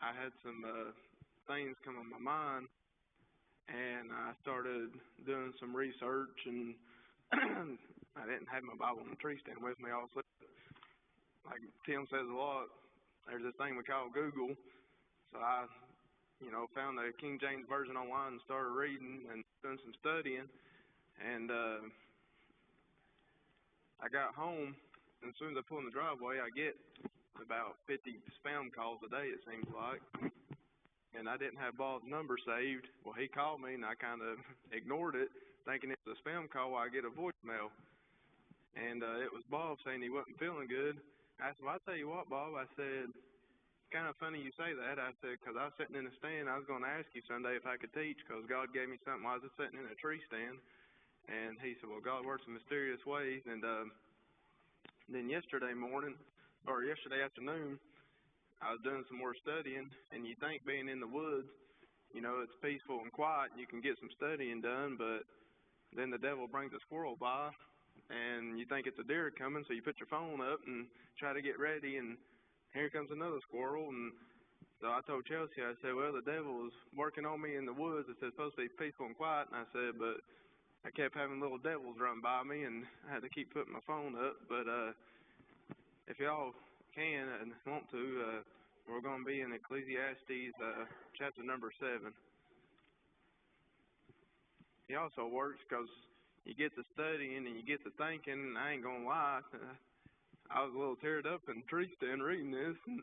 I had some things come on my mind, and I started doing some research, and I didn't have my Bible on the tree stand with me. Also, like Tim says a lot, there's this thing we call Google. So I, found the King James version online and started reading and doing some studying, and I got home, and as soon as I pull in the driveway, I get about 50 spam calls a day, it seems like. And I didn't have Bob's number saved. Well, he called me, and I kind of ignored it, thinking it's a spam call while I get a voicemail. And it was Bob saying he wasn't feeling good. I said, well, I tell you what, Bob, I said, kind of funny you say that. I said, because I was sitting in the stand, I was going to ask you Sunday if I could teach, because God gave me something while I was just sitting in a tree stand. And he said, well, God works in mysterious ways. And then yesterday afternoon, I was doing some more studying, and you think being in the woods, it's peaceful and quiet, and you can get some studying done, but then the devil brings a squirrel by, and you think it's a deer coming, so you put your phone up and try to get ready, and here comes another squirrel. And so I told Chelsea, I said, well, the devil is working on me in the woods. It's supposed to be peaceful and quiet, and I said, but I kept having little devils run by me, and I had to keep putting my phone up. But if y'all can and want to, we're going to be in Ecclesiastes chapter number 7. It also works because you get to studying and you get to thinking, and I ain't going to lie, I was a little teared up in the tree stand reading this and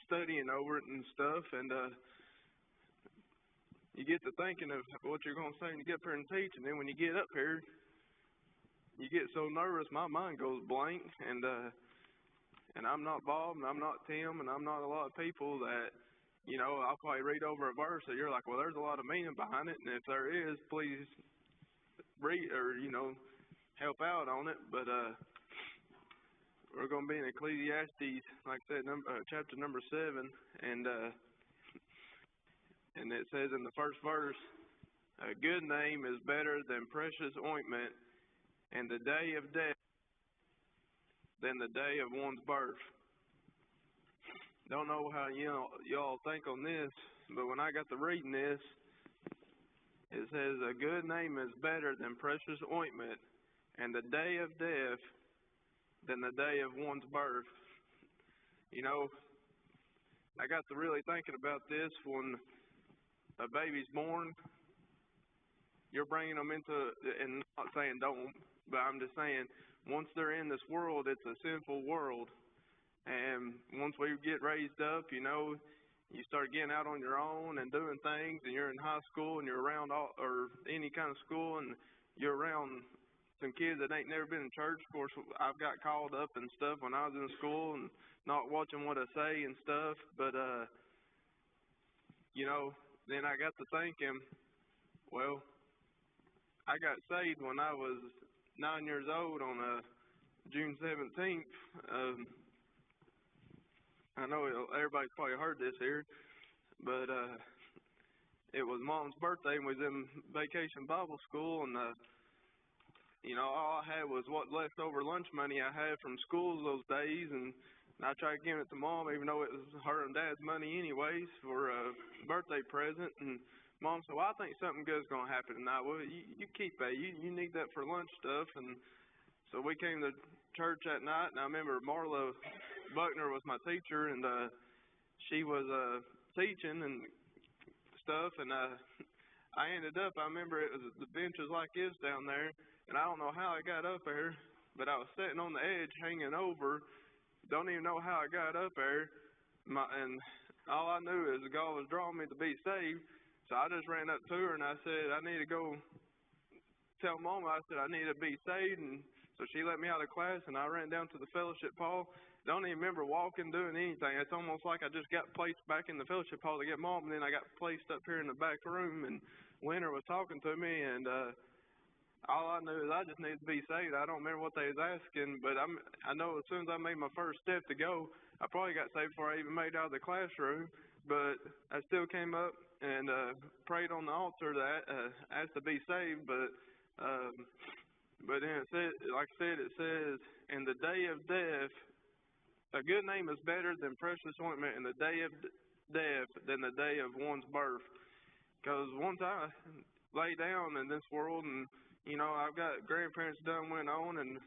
studying over it and stuff, and you get to thinking of what you're going to say and you get up here and teach, and then when you get up here, you get so nervous, my mind goes blank, and I'm not Bob, and I'm not Tim, and I'm not a lot of people that, I'll probably read over a verse that you're like, well, there's a lot of meaning behind it, and if there is, please read or, help out on it. But we're going to be in Ecclesiastes, like I said, chapter number 7, and it says in the first verse, a good name is better than precious ointment, and the day of death than the day of one's birth. Don't know how y'all think on this, but when I got to reading this, it says a good name is better than precious ointment, and the day of death than the day of one's birth. I got to really thinking about this. When a baby's born, you're bringing them into, and I'm not saying don't, but I'm just saying, once they're in this world, it's a sinful world. And once we get raised up, you start getting out on your own and doing things, and you're in high school and you're around or any kind of school, and you're around some kids that ain't never been in church. Of course, I've got called up and stuff when I was in school and not watching what I say and stuff. But, then I got to thinking, well, I got saved when I was 9 years old on June 17th. I know everybody's probably heard this here, but it was Mom's birthday, and we was in vacation Bible school, and all I had was what leftover lunch money I had from school those days, and I tried giving it to Mom, even though it was her and Dad's money anyways, for a birthday present. And Mom said, well, I think something good's going to happen tonight. Well, you keep that. You need that for lunch stuff. And so we came to church that night, and I remember Marla Buckner was my teacher, and she was teaching and stuff, and I ended up, I remember the bench was like this down there, and I don't know how I got up there, but I was sitting on the edge hanging over, don't even know how I got up there, and all I knew is God was drawing me to be saved, so I just ran up to her, and I said, I need to go tell Mama, I said, I need to be saved, and so she let me out of class, and I ran down to the fellowship hall. Don't even remember walking, doing anything. It's almost like I just got placed back in the fellowship hall to get Mom, and then I got placed up here in the back room, and Winter was talking to me, and all I knew is I just needed to be saved. I don't remember what they was asking, but I know as soon as I made my first step to go, I probably got saved before I even made it out of the classroom, but I still came up and prayed on the altar that asked to be saved, but then it said, like I said, it says, in the day of death, A good name is better than precious ointment in the day of death than the day of one's birth. Because once I lay down in this world, and I've got grandparents done went on, and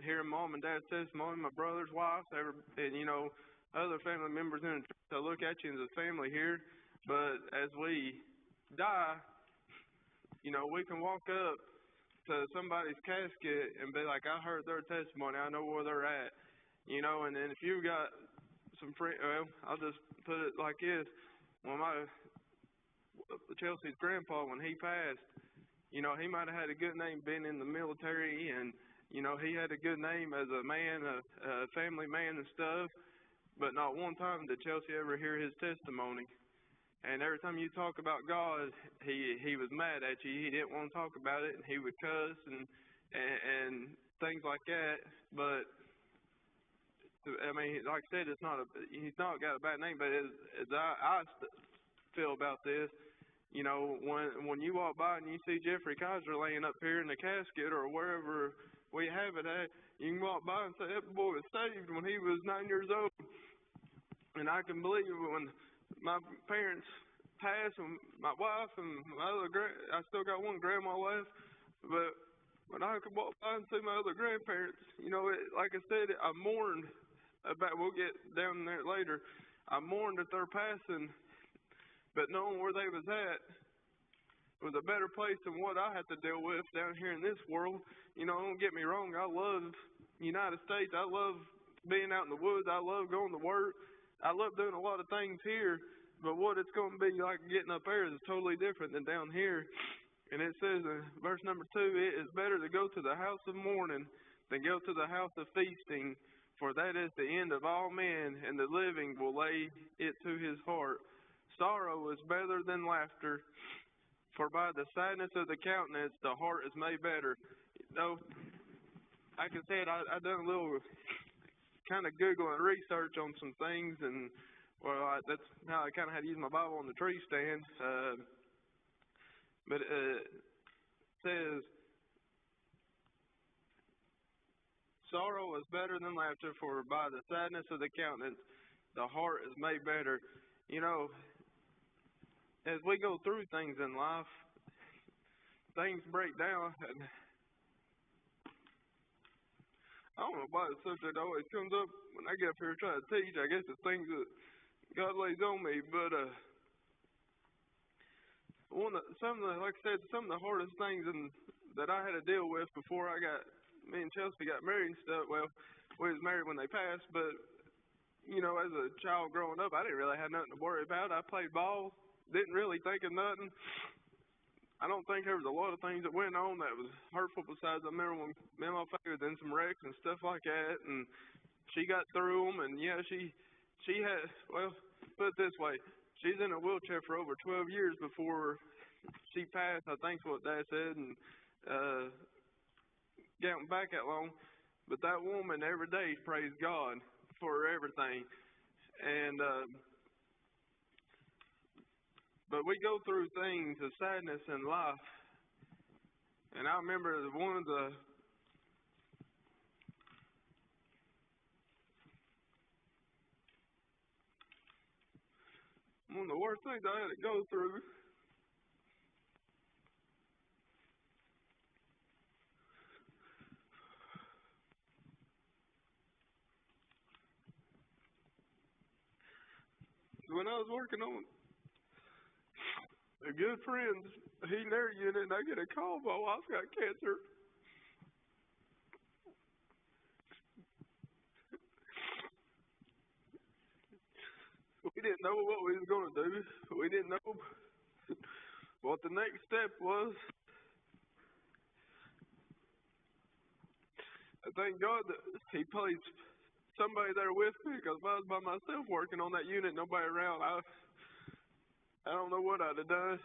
hearing mom and dad's testimony, my brother's wife, and other family members in the church, I look at you as a family here. But as we die, we can walk up to somebody's casket and be like, I heard their testimony, I know where they're at. And then if you've got some friends, well, I'll just put it like this. When Chelsea's grandpa, when he passed, he might have had a good name being in the military, and, he had a good name as a man, a family man and stuff, but not one time did Chelsea ever hear his testimony. And every time you talk about God, he was mad at you. He didn't want to talk about it, and he would cuss and things like that. But I mean, like I said, he's not got a bad name. But as I feel about this, when you walk by and you see Jeffrey Kaiser laying up here in the casket or wherever we have it at, you can walk by and say that boy was saved when he was 9 years old. And I can believe when my parents passed, and my wife and my I still got one grandma left, but when I could walk by and see my other grandparents, like I said, I mourned about, we'll get down there later, I mourned at their passing, but knowing where they was at was a better place than what I had to deal with down here in this world. Don't get me wrong, I love the United States, I love being out in the woods, I love going to work, I love doing a lot of things here, but what it's going to be like getting up there is totally different than down here. And it says in verse number 2, it is better to go to the house of mourning than go to the house of feasting, for that is the end of all men, and the living will lay it to his heart. Sorrow is better than laughter, for by the sadness of the countenance the heart is made better. Like I said, I done a little kind of Google and research on some things, and that's how I kind of had to use my Bible on the tree stand. But it says, sorrow is better than laughter, for by the sadness of the countenance the heart is made better. As we go through things in life, things break down, and I don't know why the subject always comes up when I get up here trying to teach. I guess it's things that God lays on me, but like I said, some of the hardest things that I had to deal with before me and Chelsea got married and stuff. Well, we was married when they passed, but as a child growing up, I didn't really have nothing to worry about. I played ball, didn't really think of nothing. I don't think there was a lot of things that went on that was hurtful besides I remember when me and my father was in some wrecks and stuff like that, and she got through them, and she had, well, put it this way, she's in a wheelchair for over 12 years before she passed, I think's what Dad said, and counting back that long, but that woman every day praised God for everything, and but we go through things of sadness in life. And I remember one of the worst things I had to go through when I was working on a good friend's heating air unit, and I get a call, my wife's got cancer. We didn't know what we was going to do. We didn't know what the next step was. I thank God that He placed somebody there with me, because if I was by myself working on that unit, nobody around, I don't know what I'd have done.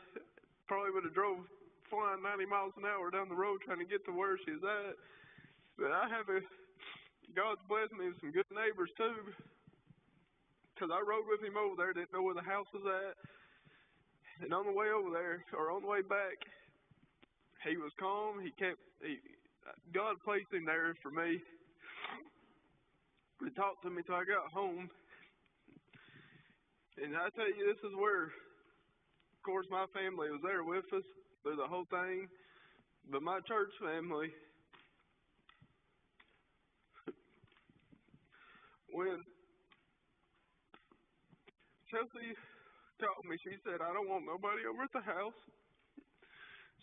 Probably would have drove flying 90 miles an hour down the road trying to get to where she's at. But God's blessed me with some good neighbors too, because I rode with Him over there, didn't know where the house was at. And on the way over there, or on the way back, He was calm. God placed Him there for me. He talked to me till I got home. And I tell you, this is where, of course, my family was there with us through the whole thing. But my church family, when Chelsea called me, she said, I don't want nobody over at the house.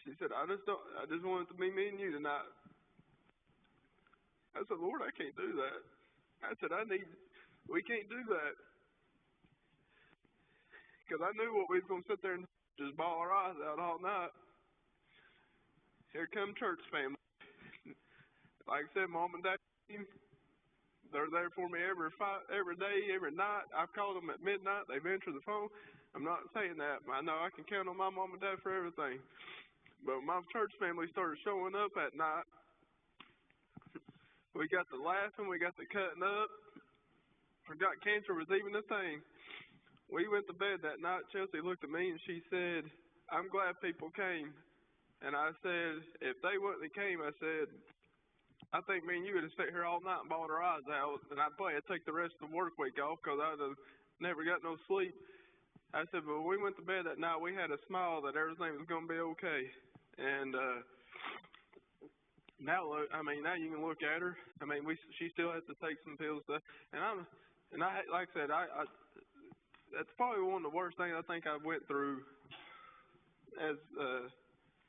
She said, I just want it to be me and you tonight. I said, Lord, I can't do that. I said, we can't do that. Because I knew what we was going to sit there and just bawl our eyes out all night. Here come church family. Like I said, Mom and Dad, they're there for me every day, every night. I've called them at midnight. They've answered the phone. I'm not saying that. I know I can count on my Mom and Dad for everything. But when my church family started showing up at night, we got the laughing, we got the cutting up. Forgot cancer was even a thing. We went to bed that night. Chelsea looked at me and she said, I'm glad people came. And I said, if they wouldn't have came, I said, I think me and you would have sat here all night and bawled our eyes out. And I'd probably take the rest of the work week off because I'd have never got no sleep. I said, but when we went to bed that night, we had a smile that everything was going to be okay. And now you can look at her. I mean, she still has to take some pills, and I like I said, that's probably one of the worst things I think I went through as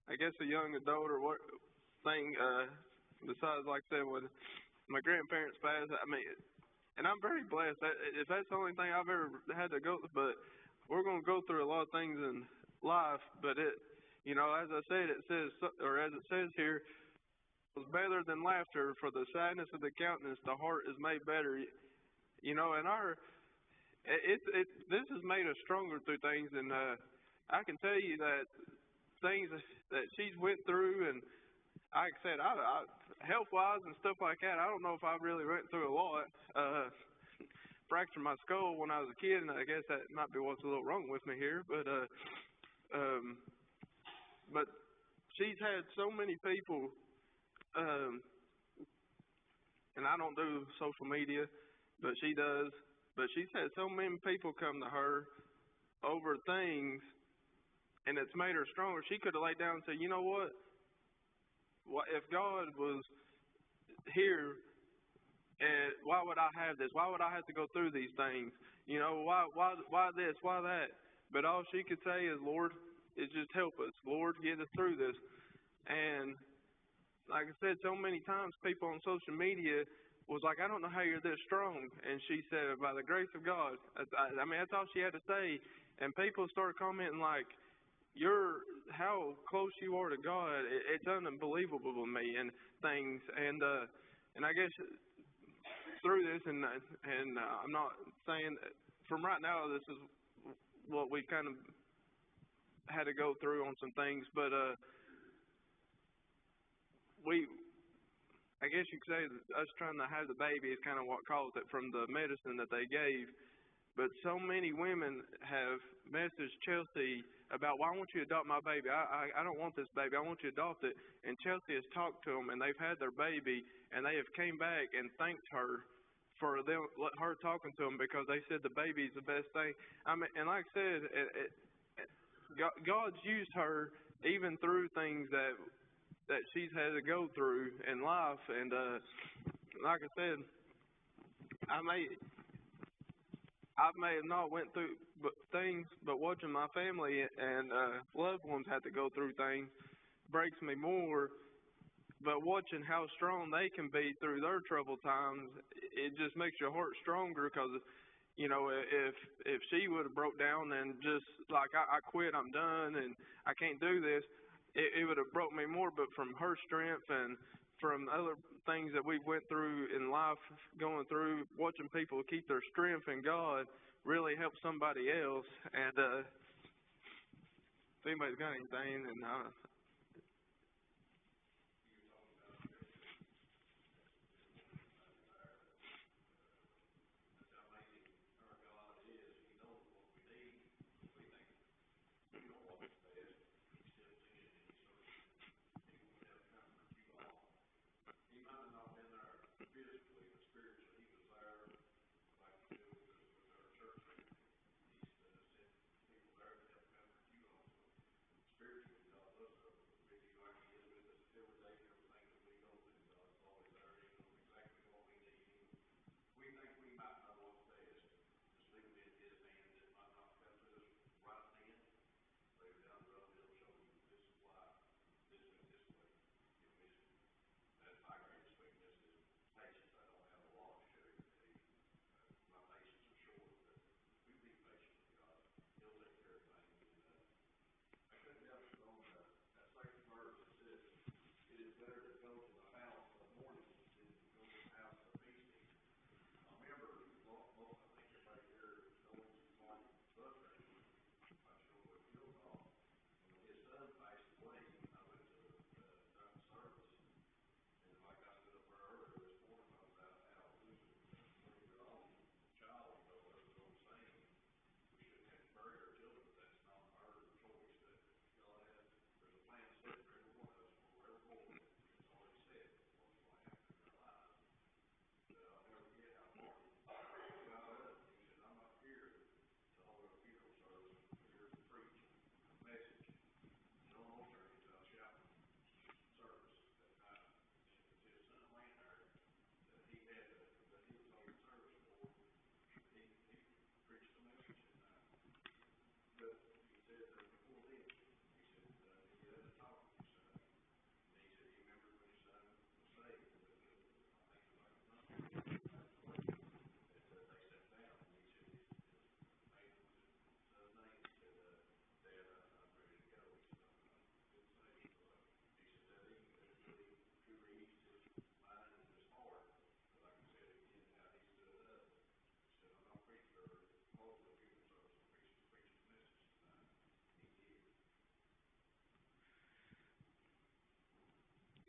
I guess a young adult or what thing. Besides, like I said, when my grandparents passed, I mean, and I'm very blessed. If that's the only thing I've ever had to go through, but we're going to go through a lot of things in life. But as I said, it says, or as it says here, was better than laughter, for the sadness of the countenance, the heart is made better. And this has made us stronger through things, and I can tell you that things that she's went through, and like I said, I health-wise and stuff like that, I don't know if I really went through a lot. Fractured my skull when I was a kid, and I guess that might be what's a little wrong with me here, but she's had so many people. And I don't do social media, but she does. But she's had so many people come to her over things, and it's made her stronger. She could have laid down and said, you know what? If God was here, and why would I have this? Why would I have to go through these things? Why this? Why that? But all she could say is, Lord, is just help us. Lord, get us through this. And like I said, so many times people on social media was like, I don't know how you're this strong. And she said, by the grace of God. I mean, that's all she had to say. And people started commenting like, how close you are to God. It's unbelievable to me and things. And I guess through this, and I'm not saying that from right now, this is what we kind of had to go through on some things, but I guess you could say that us trying to have the baby is kind of what caused it from the medicine that they gave. But so many women have messaged Chelsea about, well, I want you to adopt my baby. I don't want this baby. I want you to adopt it. And Chelsea has talked to them, and they've had their baby, and they have came back and thanked her for her talking to them because they said the baby is the best thing. I mean, and like I said, God's used her even through things that she's had to go through in life. And like I said, I may have not went through things, but watching my family and loved ones have to go through things breaks me more. But watching how strong they can be through their troubled times, it just makes your heart stronger. Because if she would have broke down and just like I quit, I'm done, and I can't do this, it would have broke me more. But from her strength and from other things that we went through in life, going through, watching people keep their strength in God really helps somebody else. And if anybody's got anything, and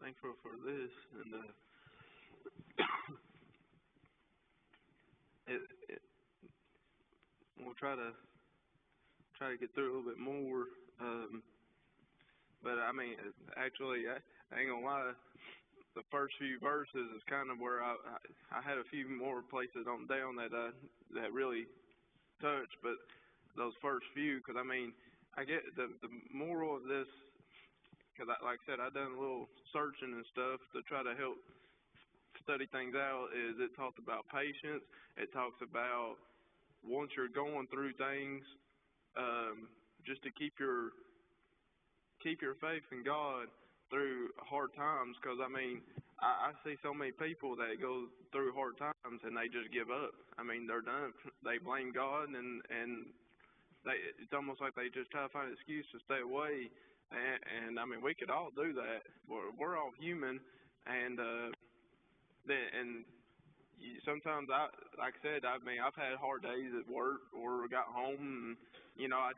thankful for this, and it, it, we'll try to get through a little bit more. But I mean, actually, I ain't gonna lie. The first few verses is kind of where I had a few more places on down that really touched, but those first few, because I mean, I get the moral of this, because like I said, I done a little searching and stuff to try to help study things out. Is it talks about patience? It talks about once you're going through things, just to keep your faith in God through hard times, because I mean, I see so many people that go through hard times and they just give up. I mean, they're done. They blame God, and it's almost like they just try to find an excuse to stay away. And I mean, we could all do that. We're all human, and sometimes like I said, I mean, I've had hard days at work or got home, and I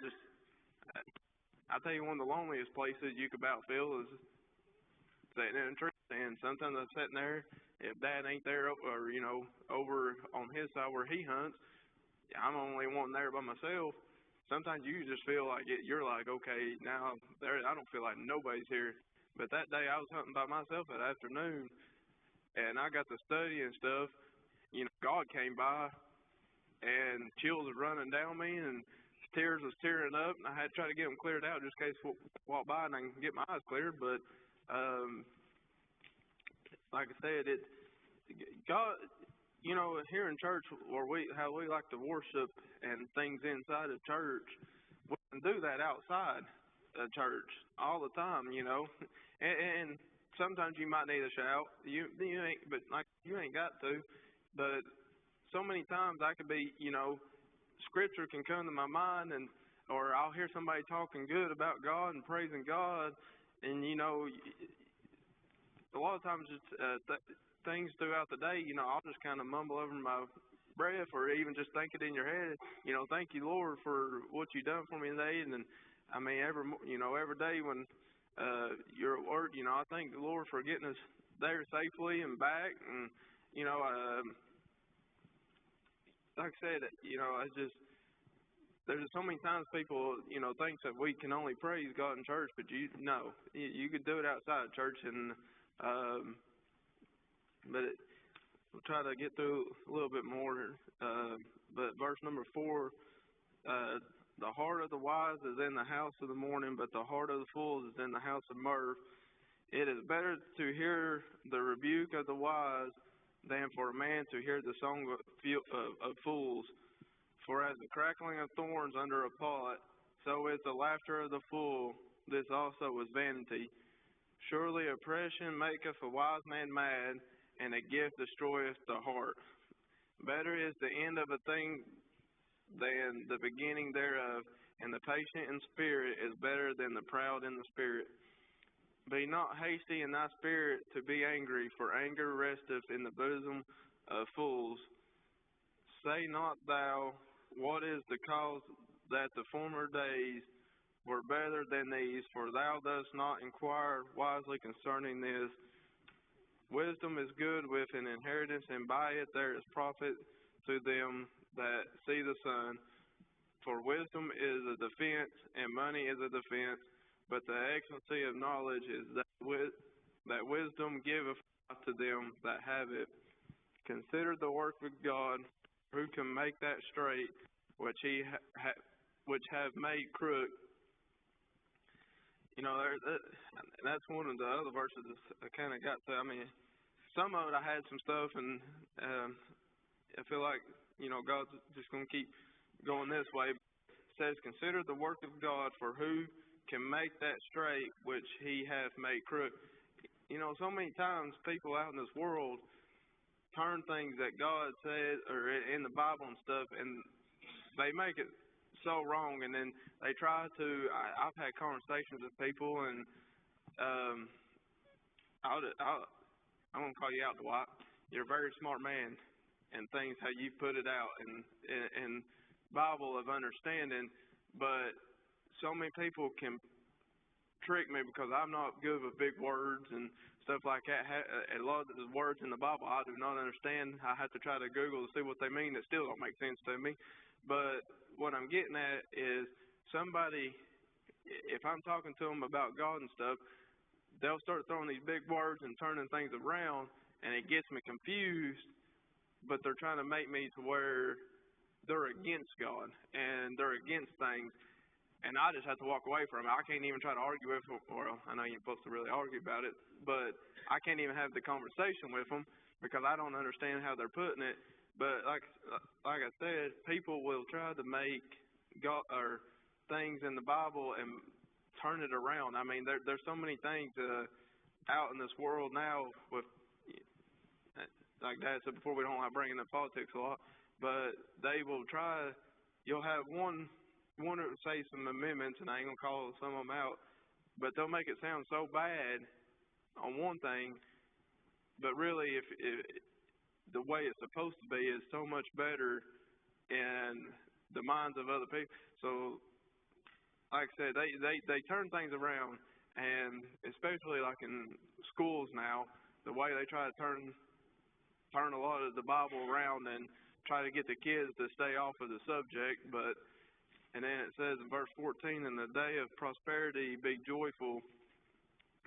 tell you, one of the loneliest places you could about feel is sitting in a tree stand. Sometimes I'm sitting there, if Dad ain't there, or over on his side where he hunts, I'm only one there by myself. Sometimes you just feel like you're like, okay, now I don't feel like nobody's here. But that day I was hunting by myself that afternoon, and I got to study and stuff. God came by, and chills were running down me, and tears was tearing up, and I had to try to get them cleared out just in case I walk by and I can get my eyes cleared. But like I said, God, here in church, how we like to worship and things inside of church, we can do that outside of church all the time, and sometimes you might need a shout. You ain't, but like you ain't got to. But so many times I could be, scripture can come to my mind, or I'll hear somebody talking good about God and praising God, and a lot of times it's things throughout the day. I'll just kind of mumble over my breath, or even just think it in your head. Thank you, Lord, for what you done for me today. And then, I mean, every day when you're at work, I thank the Lord for getting us there safely and back. And like I said, I just. There's so many times people, think that we can only praise God in church, but you could do it outside of church, and we'll try to get through a little bit more. But verse number 4, the heart of the wise is in the house of the morning, but the heart of the fools is in the house of mirth. It is better to hear the rebuke of the wise than for a man to hear the song of fools. For as the crackling of thorns under a pot, so is the laughter of the fool. This also is vanity. Surely oppression maketh a wise man mad, and a gift destroyeth the heart. Better is the end of a thing than the beginning thereof, and the patient in spirit is better than the proud in the spirit. Be not hasty in thy spirit to be angry, for anger resteth in the bosom of fools. Say not thou, what is the cause that the former days were better than these? For thou dost not inquire wisely concerning this. Wisdom is good with an inheritance, and by it there is profit to them that see the sun. For wisdom is a defense, and money is a defense, but the excellency of knowledge is that wisdom giveth to them that have it. Consider the work of God, who can make that straight which have made crooked. That's one of the other verses I kind of got to. I mean, some of it I had some stuff, and I feel like God's just going to keep going this way. It says, "Consider the work of God, for who can make that straight which He hath made crooked." So many times people out in this world turn things that God said or in the Bible and stuff, and they make it so wrong, and then they try to. I've had conversations with people, and I'm gonna call you out, Dwight. You're a very smart man, and things how you put it out, and Bible of understanding, but so many people can trick me because I'm not good with big words and stuff like that. A lot of the words in the Bible I do not understand. I have to try to Google to see what they mean. It still don't make sense to me. But what I'm getting at is somebody, if I'm talking to them about God and stuff, they'll start throwing these big words and turning things around, and it gets me confused. But they're trying to make me to where they're against God and they're against things. And I just have to walk away from it. I can't even try to argue with them. Well, I know you ain't supposed to really argue about it, but I can't even have the conversation with them because I don't understand how they're putting it. But like I said, people will try to make God or things in the Bible and turn it around. I mean, there's so many things out in this world now with, like Dad said before, we don't like bringing up politics a lot, but they will try. You'll have one that will say some amendments, and I ain't gonna call some of them out, but they'll make it sound so bad on one thing, but really, if the way it's supposed to be is so much better in the minds of other people. So, like I said, they turn things around, and especially like in schools now, the way they try to turn a lot of the Bible around and try to get the kids to stay off of the subject, but. And then it says in verse 14, in the day of prosperity be joyful,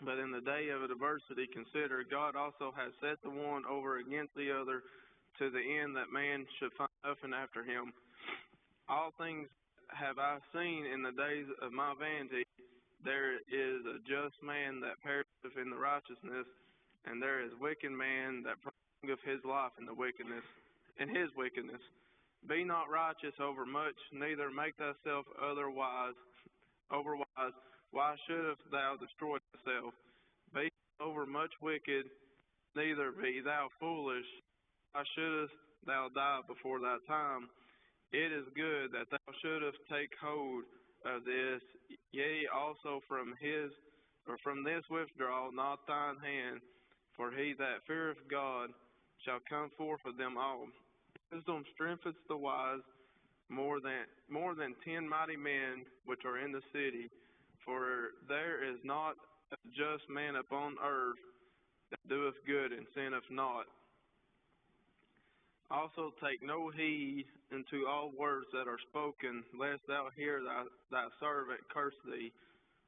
but in the day of adversity consider God also has set the one over against the other to the end that man should find nothing after him. All things have I seen in the days of my vanity. There is a just man that perisheth in the righteousness, and there is wicked man that prolongeth his life in his wickedness. Be not righteous over much, neither make thyself overwise. Why shouldst thou destroy thyself? Be over much wicked, neither be thou foolish. Why shouldst thou die before thy time? It is good that thou shouldst take hold of this, yea, also from this withdraw not thine hand, for he that feareth God shall come forth of them all. Wisdom strengthens the wise more than 10 mighty men which are in the city. For there is not a just man upon earth that doeth good and sinneth not. Also take no heed unto all words that are spoken, lest thou hear thy servant curse thee.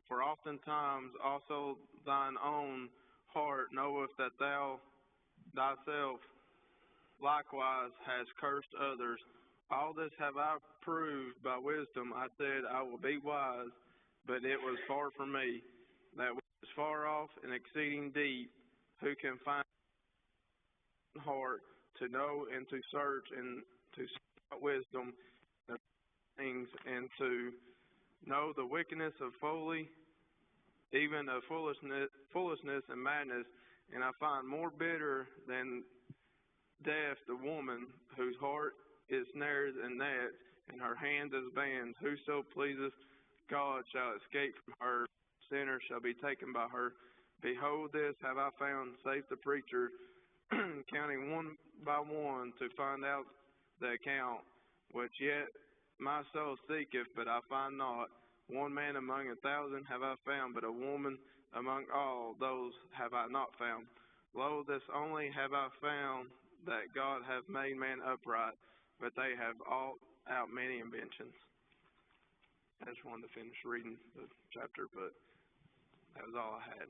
For oftentimes also thine own heart knoweth that thou thyself likewise has cursed others. All this have I proved by wisdom. I said, I will be wise, but it was far from me. That which is far off and exceeding deep, who can find heart to know and to search and to seek out wisdom the things and to know the wickedness of folly, even of foolishness and madness. And I find more bitter than death the woman whose heart is snares and nets, and her hand is bands. Whoso pleaseth God shall escape from her. Sinners shall be taken by her. Behold, this have I found, saith the preacher, counting one by one to find out the account, which yet my soul seeketh, but I find not. One man among 1,000 have I found, but a woman among all those have I not found. Lo, this only have I found, that God hath made man upright, but they have all out many inventions. I just wanted to finish reading the chapter, but that was all I had.